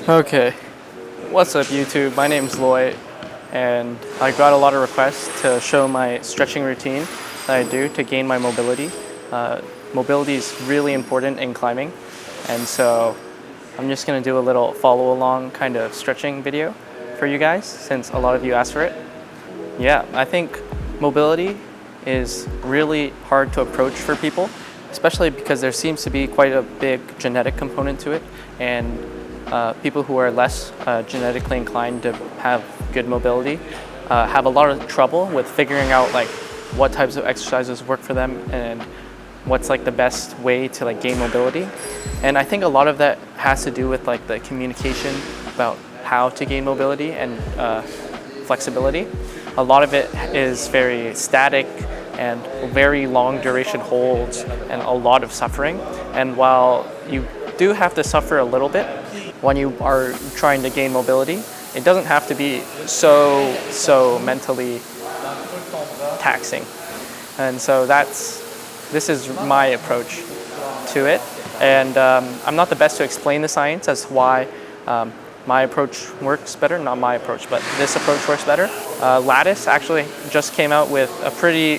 Okay, what's up YouTube? My name's Lloyd, and I got a lot of requests to show my stretching routine that I do to gain my mobility. Mobility is really important in climbing, and so I'm just gonna do a little follow along kind of stretching video for you guys since a lot of you asked for it. Yeah, I think mobility is really hard to approach for people, especially because there seems to be quite a big genetic component to it, and people who are less genetically inclined to have good mobility have a lot of trouble with figuring out like what types of exercises work for them and what's like the best way to like gain mobility. And I think a lot of that has to do with like the communication about how to gain mobility and flexibility. A lot of it is very static and very long duration holds and a lot of suffering. And while you do have to suffer a little bit when you are trying to gain mobility, it doesn't have to be so mentally taxing. And so this is my approach to it. And I'm not the best to explain the science as to why my approach works better, not my approach, but this approach works better. Lattice actually just came out with a pretty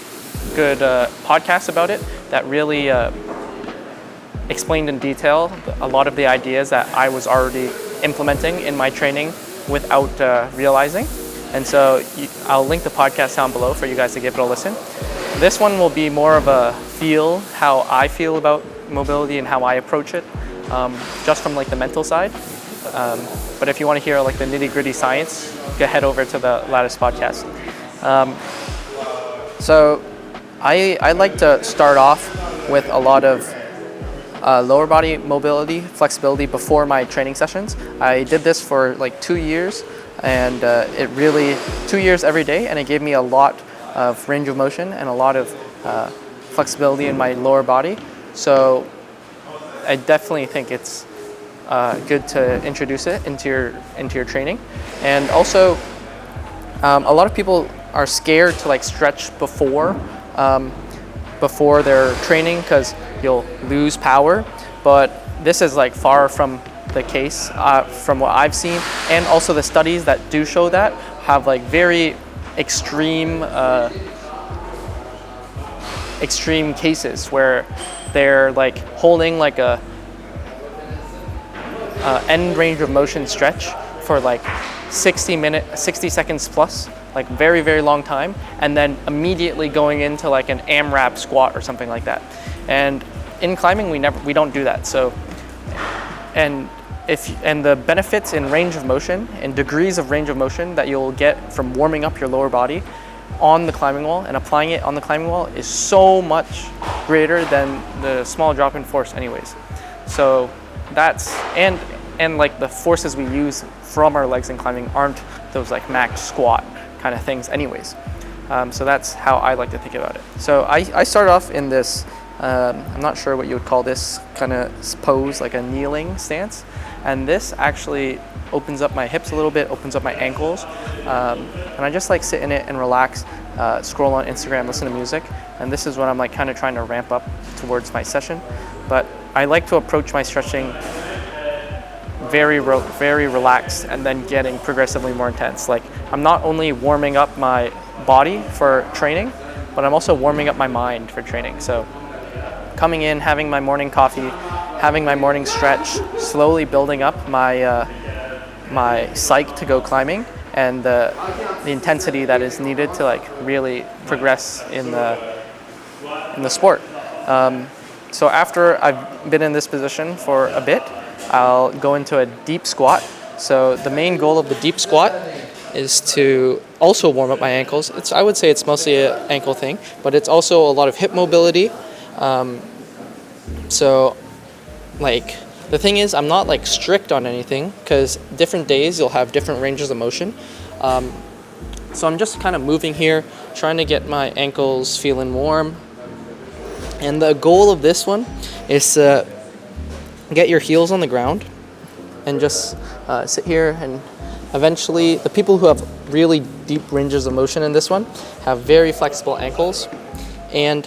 good podcast about it that really explained in detail a lot of the ideas that I was already implementing in my training without realizing. And so I'll link the podcast down below for you guys to give it a listen. This one will be more of a feel, how I feel about mobility and how I approach it, just from like the mental side. But if you want to hear like the nitty-gritty science, go head over to the Lattice podcast. So I like to start off with a lot of lower body mobility, flexibility before my training sessions. I did this for like 2 years, and 2 years every day, and it gave me a lot of range of motion and a lot of flexibility in my lower body. So I definitely think it's good to introduce it into your training. And also, a lot of people are scared to like stretch before their training because you'll lose power, but this is like far from the case from what I've seen, and also the studies that do show that have like very extreme cases where they're like holding like a end range of motion stretch for like 60 seconds plus, like very, very long time, and then immediately going into like an AMRAP squat or something like that. And in climbing, we don't do that. So, and the benefits in range of motion and degrees of range of motion that you'll get from warming up your lower body on the climbing wall and applying it on the climbing wall is so much greater than the small drop in force anyways. So that's, and like the forces we use from our legs in climbing aren't those like max squat kind of things anyways. So that's how I like to think about it. So I start off in this, I'm not sure what you would call this kind of pose, like a kneeling stance. And this actually opens up my hips a little bit, opens up my ankles. And I just like sit in it and relax, scroll on Instagram, listen to music. And this is what I'm like kind of trying to ramp up towards my session. But I like to approach my stretching very relaxed and then getting progressively more intense. Like I'm not only warming up my body for training, but I'm also warming up my mind for training. So coming in, having my morning coffee, having my morning stretch, slowly building up my my psych to go climbing and the intensity that is needed to like really progress in the sport. So after I've been in this position for a bit, I'll go into a deep squat. So the main goal of the deep squat is to also warm up my ankles. I would say it's mostly an ankle thing, but it's also a lot of hip mobility. So like the thing is, I'm not like strict on anything because different days you'll have different ranges of motion. So I'm just kind of moving here, trying to get my ankles feeling warm. And the goal of this one is to get your heels on the ground and just sit here, and eventually the people who have really deep ranges of motion in this one have very flexible ankles and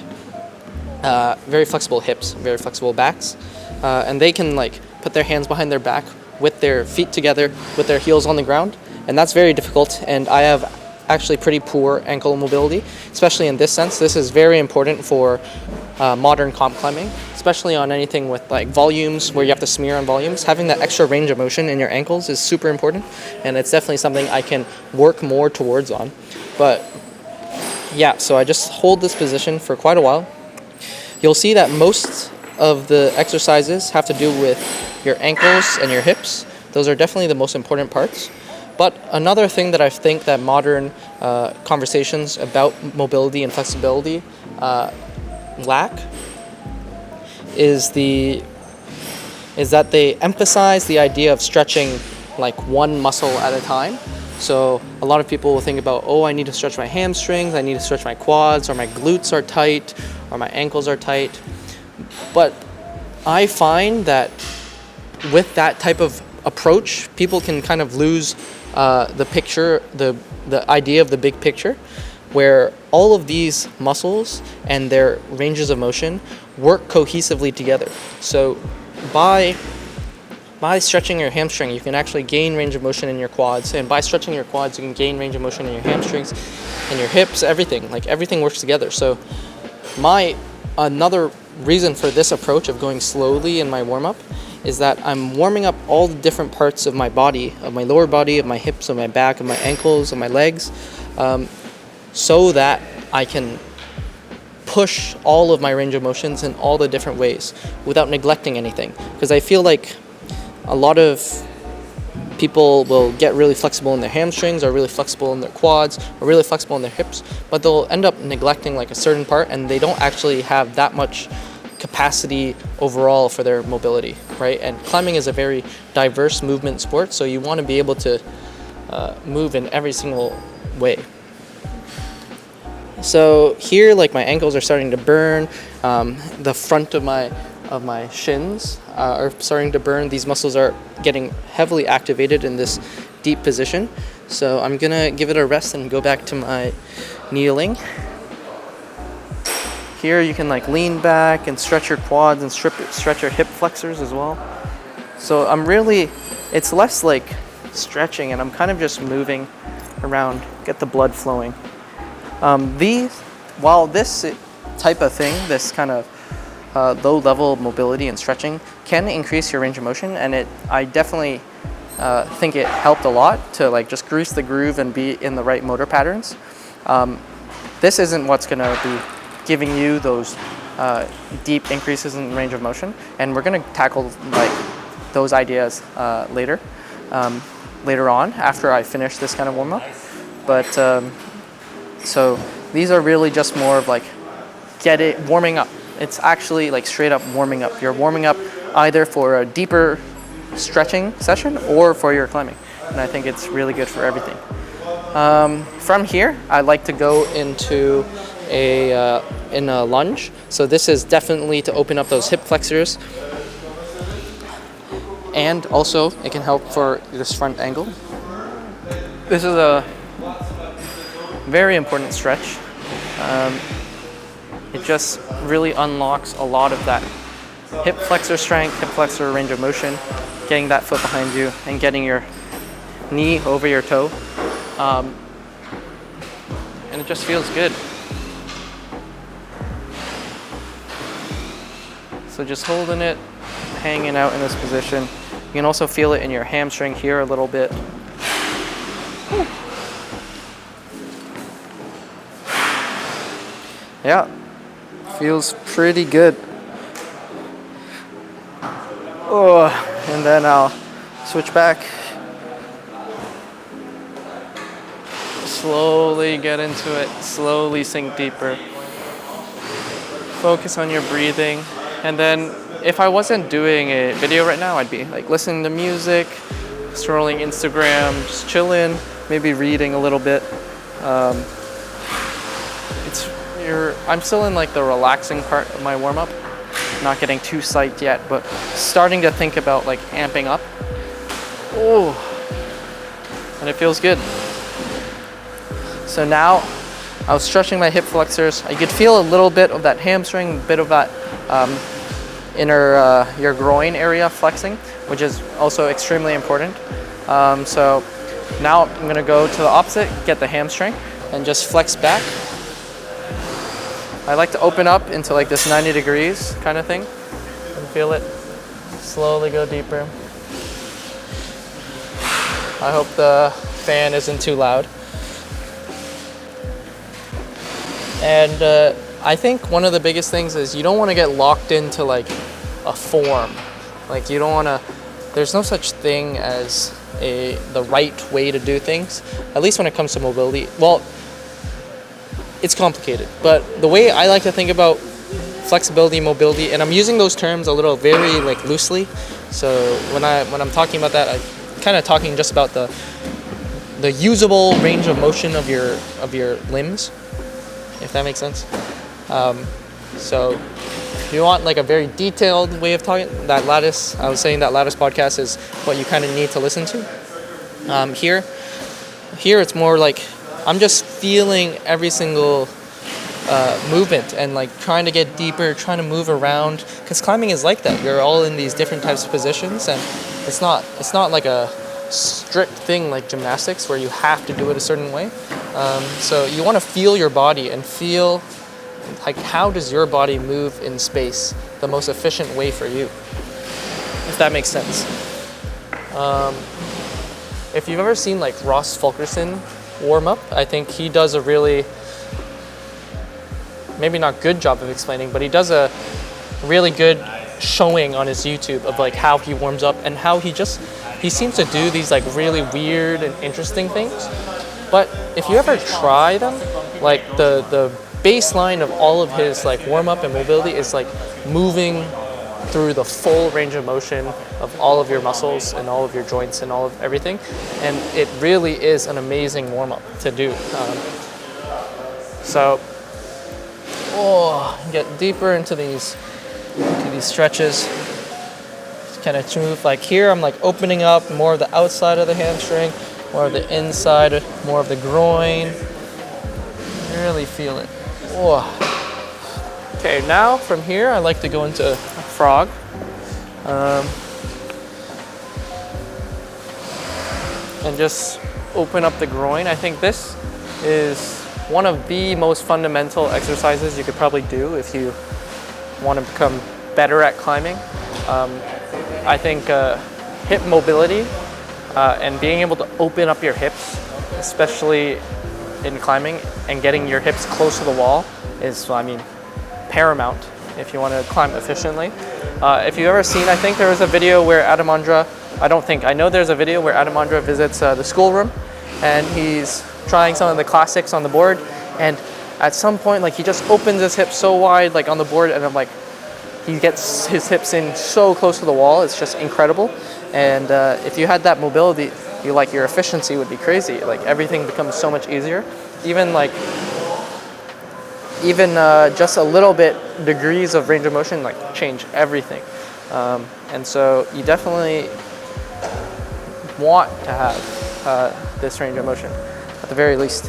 very flexible hips, very flexible backs, and they can like put their hands behind their back with their feet together, with their heels on the ground, and that's very difficult. And I have actually pretty poor ankle mobility, especially in this sense. This is very important for modern comp climbing, especially on anything with like volumes where you have to smear on volumes. Having that extra range of motion in your ankles is super important, and it's definitely something I can work more towards on. But yeah, so I just hold this position for quite a while. You'll see that most of the exercises have to do with your ankles and your hips. Those are definitely the most important parts. But another thing that I think that modern conversations about mobility and flexibility lack is that they emphasize the idea of stretching like one muscle at a time. So a lot of people will think about, oh, I need to stretch my hamstrings, I need to stretch my quads, or my glutes are tight, or my ankles are tight. But I find that with that type of approach, people can kind of lose the picture, the idea of the big picture, where all of these muscles and their ranges of motion work cohesively together. So by stretching your hamstring, you can actually gain range of motion in your quads, and by stretching your quads, you can gain range of motion in your hamstrings and your hips, everything. Like everything works together. So another reason for this approach of going slowly in my warm-up is that I'm warming up all the different parts of my body, of my lower body, of my hips, of my back, of my ankles, of my legs, so that I can push all of my range of motions in all the different ways without neglecting anything. Because I feel like a lot of people will get really flexible in their hamstrings, or really flexible in their quads, or really flexible in their hips, but they'll end up neglecting like a certain part, and they don't actually have that much capacity overall for their mobility, right? And climbing is a very diverse movement sport, so you want to be able to move in every single way. So here, like my ankles are starting to burn, the front of my shins are starting to burn. These muscles are getting heavily activated in this deep position. So I'm gonna give it a rest and go back to my kneeling. Here you can like lean back and stretch your quads and stretch your hip flexors as well. So it's less like stretching, and I'm kind of just moving around, get the blood flowing. While this type of thing, this kind of low level of mobility and stretching can increase your range of motion, and I definitely think it helped a lot to like just grease the groove and be in the right motor patterns. This isn't what's gonna be giving you those deep increases in range of motion, and we're gonna tackle like those ideas later on after I finish this kind of warm up. But so these are really just more of like warming up. It's actually like straight up warming up. You're warming up either for a deeper stretching session or for your climbing, and I think it's really good for everything. From here, I like to go into a lunge. So this is definitely to open up those hip flexors, and also it can help for this front angle. This is a very important stretch. It just really unlocks a lot of that hip flexor strength, hip flexor range of motion, getting that foot behind you and getting your knee over your toe. And it just feels good. So just holding it, hanging out in this position. You can also feel it in your hamstring here a little bit. Whew. Yeah, feels pretty good. Oh, and then I'll switch back. Slowly get into it, slowly sink deeper. Focus on your breathing. And then if I wasn't doing a video right now, I'd be like listening to music, scrolling Instagram, just chilling, maybe reading a little bit. I'm still in like the relaxing part of my warm-up, not getting too psyched yet, but starting to think about like amping up. Oh, and it feels good. So now I was stretching my hip flexors. You could feel a little bit of that hamstring, a bit of that inner your groin area flexing, which is also extremely important. So now I'm gonna go to the opposite, get the hamstring, and just flex back. I like to open up into like this 90 degrees kind of thing, and feel it slowly go deeper. I hope the fan isn't too loud. And I think one of the biggest things is you don't want to get locked into like a form. Like you don't want to, there's no such thing as the right way to do things, at least when it comes to mobility. Well, it's complicated, but the way I like to think about flexibility, mobility, and I'm using those terms a little very like loosely. So when I'm talking about that, I'm kind of talking just about the usable range of motion of your limbs, if that makes sense. So if you want like a very detailed way of talking, that lattice, I was saying that lattice podcast is what you kind of need to listen to. Here it's more like I'm just feeling every single movement and like trying to get deeper, trying to move around, because climbing is like that. You're all in these different types of positions, and it's not like a strict thing like gymnastics where you have to do it a certain way. So you want to feel your body and feel like how does your body move in space the most efficient way for you, if that makes sense. If you've ever seen like Ross Fulkerson warm up, I think he does a really, maybe not good job of explaining, but he does a really good showing on his YouTube of like how he warms up and how he seems to do these like really weird and interesting things. But if you ever try them, like the baseline of all of his like warm up and mobility is like moving through the full range of motion of all of your muscles and all of your joints and all of everything, and it really is an amazing warm up to do. So get deeper into these stretches. Kind of move like here. I'm like opening up more of the outside of the hamstring, more of the inside, more of the groin. Really feel it. Okay, now from here I like to go into a frog. And just open up the groin. I think this is one of the most fundamental exercises you could probably do if you want to become better at climbing. I think hip mobility and being able to open up your hips, especially in climbing, and getting your hips close to the wall is, paramount if you want to climb efficiently. If you've ever seen, I think there was a video where I know there's a video where Adam Ondra visits the schoolroom, and he's trying some of the classics on the board, and at some point, like, he just opens his hips so wide, like, on the board, and I'm like, he gets his hips in so close to the wall. It's just incredible. And if you had that mobility, your efficiency would be crazy. Like, everything becomes so much easier. Even just a little bit degrees of range of motion like change everything. And so you definitely want to have this range of motion at the very least.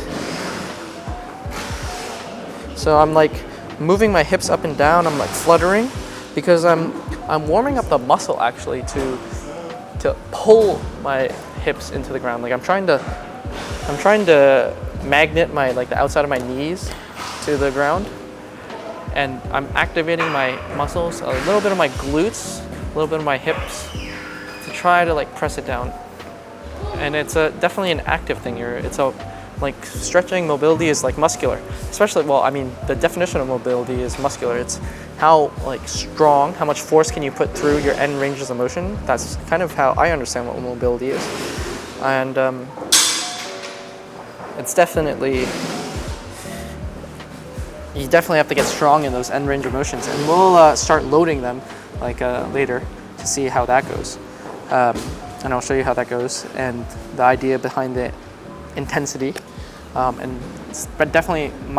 So I'm like moving my hips up and down. I'm like fluttering because I'm warming up the muscle actually to pull my hips into the ground. Like I'm trying to magnet the outside of my knees to the ground, and I'm activating my muscles, a little bit of my glutes, a little bit of my hips to try to press it down. And it's definitely an active thing here. Stretching mobility is muscular, especially, the definition of mobility is muscular. It's how strong, how much force can you put through your end ranges of motion. That's kind of how I understand what mobility is. And it's definitely, you definitely have to get strong in those end range of motions, and we'll start loading them later to see how that goes. And I'll show you how that goes and the idea behind the intensity. But definitely, in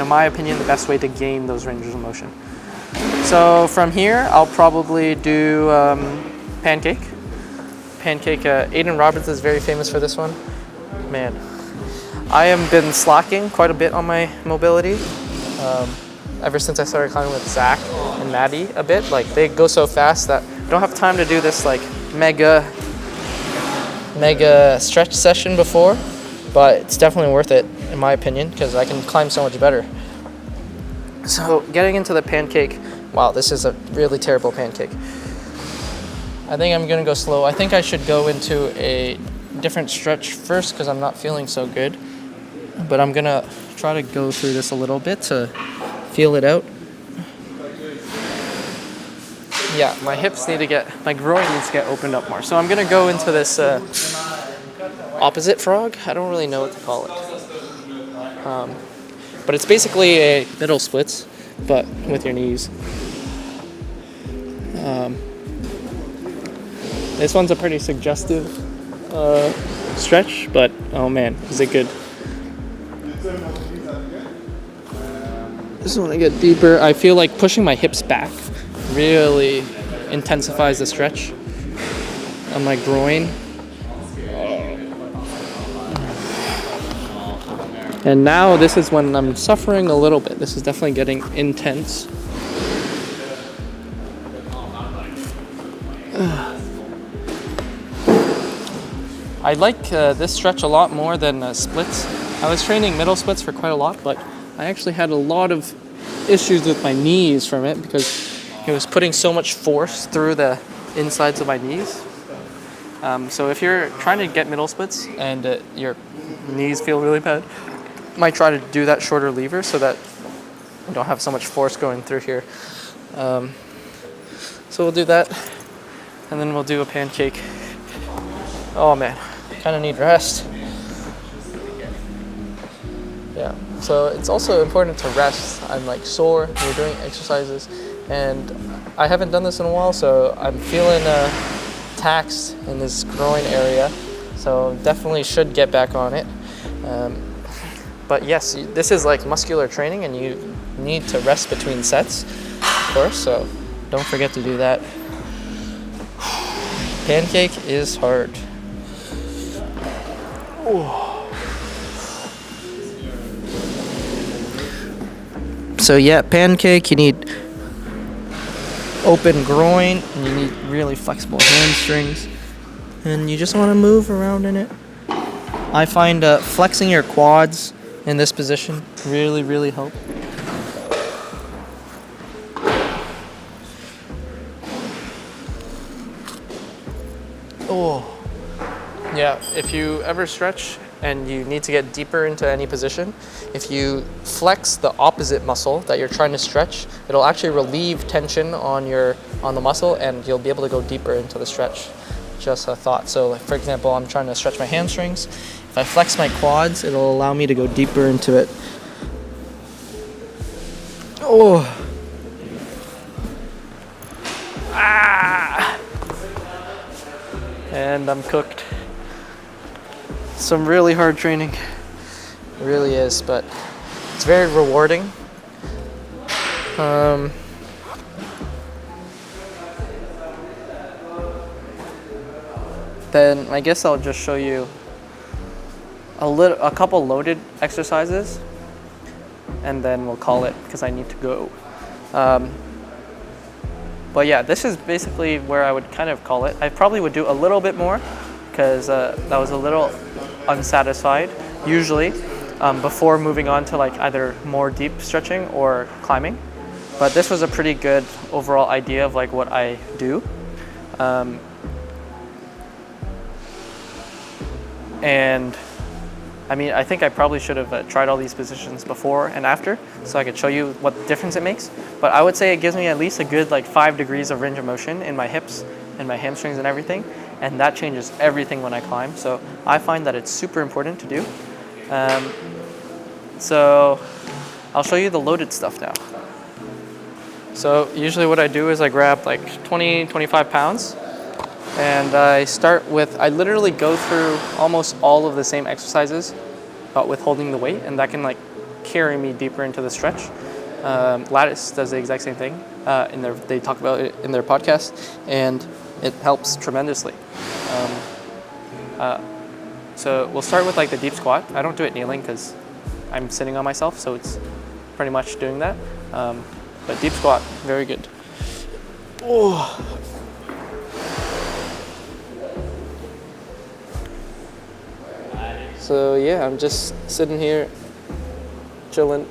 my opinion, the best way to gain those ranges of motion. So from here, I'll probably do pancake. Aiden Roberts is very famous for this one. Man, I have been slacking quite a bit on my mobility. ever since I started climbing with Zach and Maddie a bit. Like they go so fast that I don't have time to do this like mega stretch session before, but it's definitely worth it in my opinion because I can climb so much better. So getting into the pancake, wow, this is a really terrible pancake. I think I'm gonna go slow. I think I should go into a different stretch first because I'm not feeling so good. But I'm gonna try to go through this a little bit to feel it out. Yeah, my hips need to get, my groin needs to get opened up more. So I'm gonna go into this opposite frog. I don't really know what to call it. But it's basically a middle splits, but with your knees. This one's a pretty suggestive stretch, but oh man, is it good. This one I get deeper. I feel like pushing my hips back really intensifies the stretch on my groin. And now this is when I'm suffering a little bit. This is definitely getting intense. I like this stretch a lot more than splits. I was training middle splits for quite a lot, but I actually had a lot of issues with my knees from it because it was putting so much force through the insides of my knees. So if you're trying to get middle splits and your knees feel really bad, you might try to do that shorter lever so that you don't have so much force going through here. So we'll do that, and then we'll do a pancake. Oh man, kind of need rest. Yeah, so it's also important to rest. I'm like sore when you're doing exercises, and I haven't done this in a while, so I'm feeling taxed in this groin area, so definitely should get back on it. But yes, this is like muscular training, and you need to rest between sets, of course, so don't forget to do that. Pancake is hard. So yeah, pancake, you need open groin, and you need really flexible hamstrings, and you just want to move around in it. I find flexing your quads in this position really help. Oh. Yeah, if you ever stretch and you need to get deeper into any position, if you flex the opposite muscle that you're trying to stretch, it'll actually relieve tension on the muscle, and you'll be able to go deeper into the stretch. Just a thought. So like, for example, I'm trying to stretch my hamstrings. If I flex my quads, it'll allow me to go deeper into it. Oh. Ah. And I'm cooked. Some really hard training. It really is, but it's very rewarding. Then I guess I'll just show you a couple loaded exercises, and then we'll call it because I need to go. But yeah, this is basically where I would kind of call it. I probably would do a little bit more because that was a little unsatisfied usually before moving on to like either more deep stretching or climbing. But this was a pretty good overall idea of like what I do. And I mean, I think I probably should have tried all these positions before and after so I could show you what difference it makes. But I would say it gives me at least a good like 5 degrees of range of motion in my hips and my hamstrings and everything. And that changes everything when I climb. So I find that it's super important to do. So I'll show you the loaded stuff now. So usually what I do is I grab like 20, 25 pounds. And I literally go through almost all of the same exercises, but with holding the weight, and that can like carry me deeper into the stretch. Lattice does the exact same thing. They talk about it in their podcast, and it helps tremendously. So we'll start with like the deep squat. I don't do it kneeling because I'm sitting on myself, so it's pretty much doing that. But deep squat, very good. Oh. So yeah, I'm just sitting here, chilling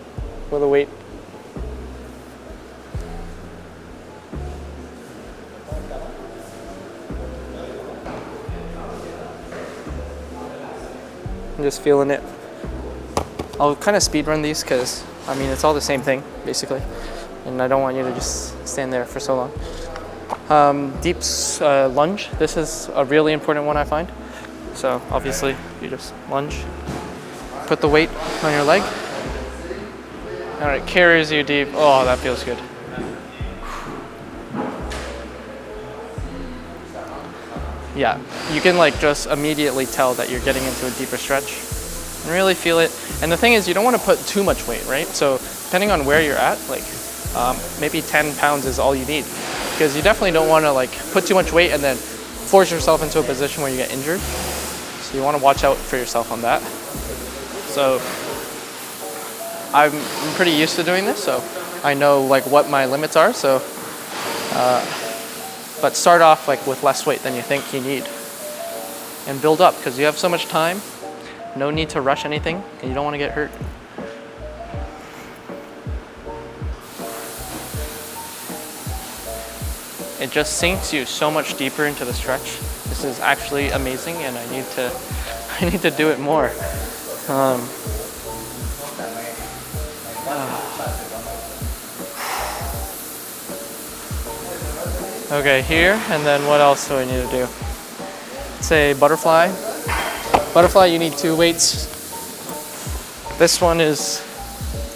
with a weight. I'm just feeling it. I'll kind of speed run these because, I mean, it's all the same thing, basically. And I don't want you to just stand there for so long. Deep lunge. This is a really important one, I find. So obviously, you just lunge. Put the weight on your leg. All right, carries you deep. Oh, that feels good. Yeah, you can like just immediately tell that you're getting into a deeper stretch and really feel it. And the thing is, you don't want to put too much weight, right? So depending on where you're at, like maybe 10 pounds is all you need, because you definitely don't want to like put too much weight and then force yourself into a position where you get injured. So you want to watch out for yourself on that. So I'm pretty used to doing this, so I know like what my limits are. So but start off like with less weight than you think you need and build up, because you have so much time. No need to rush anything, and you don't want to get hurt. It just sinks you so much deeper into the stretch. This is actually amazing, and I need to do it more. Okay, here, and then what else do I need to do? Say butterfly. Butterfly, you need 2 weights. This one is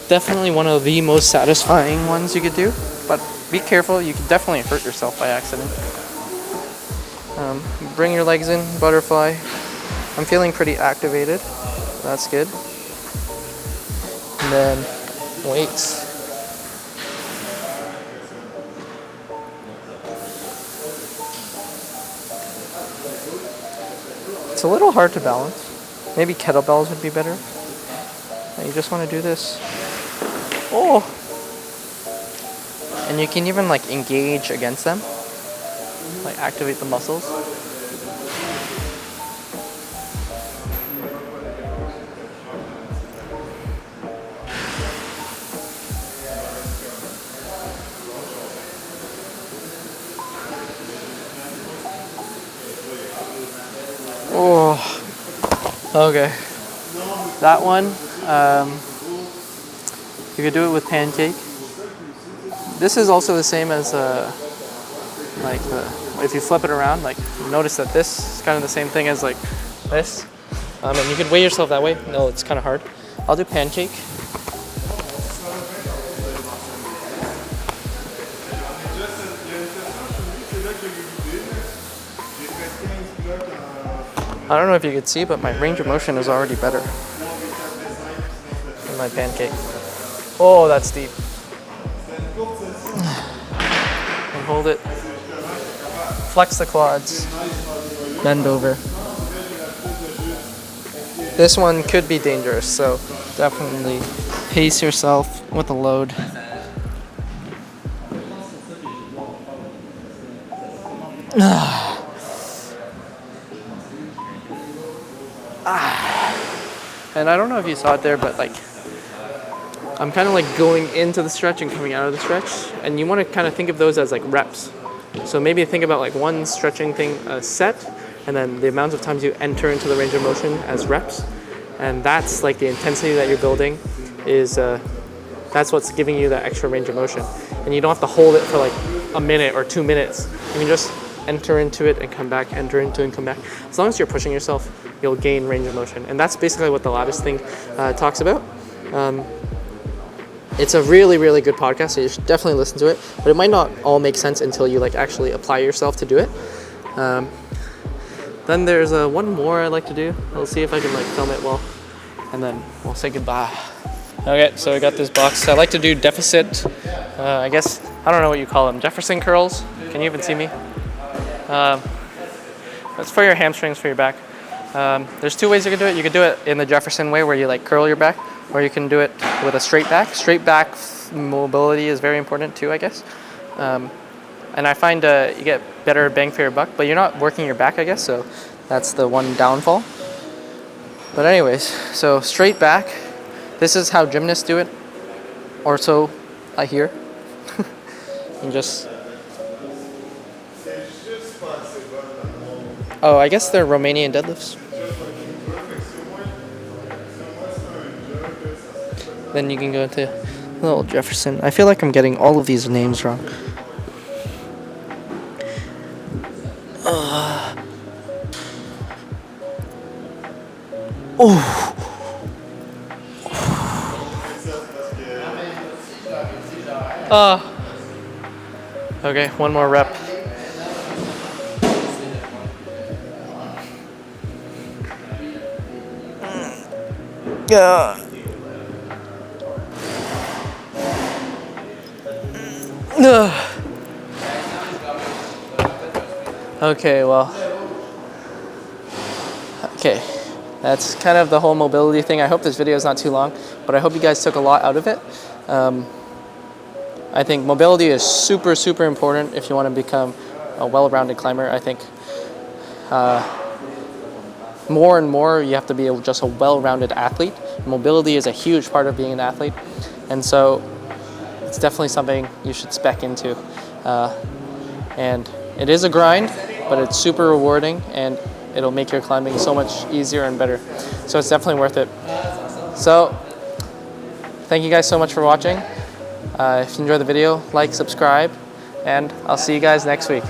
definitely one of the most satisfying ones you could do, but be careful, you could definitely hurt yourself by accident. Bring your legs in, butterfly. I'm feeling pretty activated, that's good. And then weights. It's a little hard to balance. Maybe kettlebells would be better. You just want to do this. Oh! And you can even like engage against them. Like activate the muscles. Oh, okay. That one, you could do it with pancake. This is also the same as if you flip it around, like notice that this is kind of the same thing as like this. And you could weigh yourself that way. No, it's kind of hard. I'll do pancake. I don't know if you could see, but my range of motion is already better in my pancake. Oh, that's deep. And hold it. Flex the quads. Bend over. This one could be dangerous, so definitely pace yourself with the load. And I don't know if you saw it there, but like I'm kind of like going into the stretch and coming out of the stretch, and you want to kind of think of those as like reps. So maybe think about like one stretching thing set, and then the amount of times you enter into the range of motion as reps, and that's like the intensity that you're building is that's what's giving you that extra range of motion. And you don't have to hold it for like a minute or 2 minutes. You can just enter into it and come back, enter into it and come back. As long as you're pushing yourself, you'll gain range of motion. And that's basically what the lattice thing talks about. It's a really, really good podcast, so you should definitely listen to it. But it might not all make sense until you like actually apply yourself to do it. Then there's one more I'd like to do. I'll see if I can like film it well, and then we'll say goodbye. Okay, so I got this box. I like to do deficit, I guess, I don't know what you call them, Jefferson curls. Can you even see me? That's for your hamstrings, for your back. There's 2 ways you can do it. You can do it in the Jefferson way, where you like curl your back, or you can do it with a straight back. Straight back mobility is very important too, I guess. And I find you get better bang for your buck, but you're not working your back, I guess, so that's the one downfall. But anyways, so straight back, this is how gymnasts do it, or so I hear. And just... Oh, I guess they're Romanian deadlifts. Then you can go to Little Jefferson. I feel like I'm getting all of these names wrong. Okay, one more rep. Okay, well, okay, that's kind of the whole mobility thing. I hope this video is not too long, but I hope you guys took a lot out of it. I think mobility is super, super important if you want to become a well-rounded climber. I think more and more you have to be just a well-rounded athlete. Mobility is a huge part of being an athlete, and so it's definitely something you should spec into. And it is a grind, but it's super rewarding, and it'll make your climbing so much easier and better. So it's definitely worth it. So thank you guys so much for watching. If you enjoyed the video, like, subscribe, and I'll see you guys next week.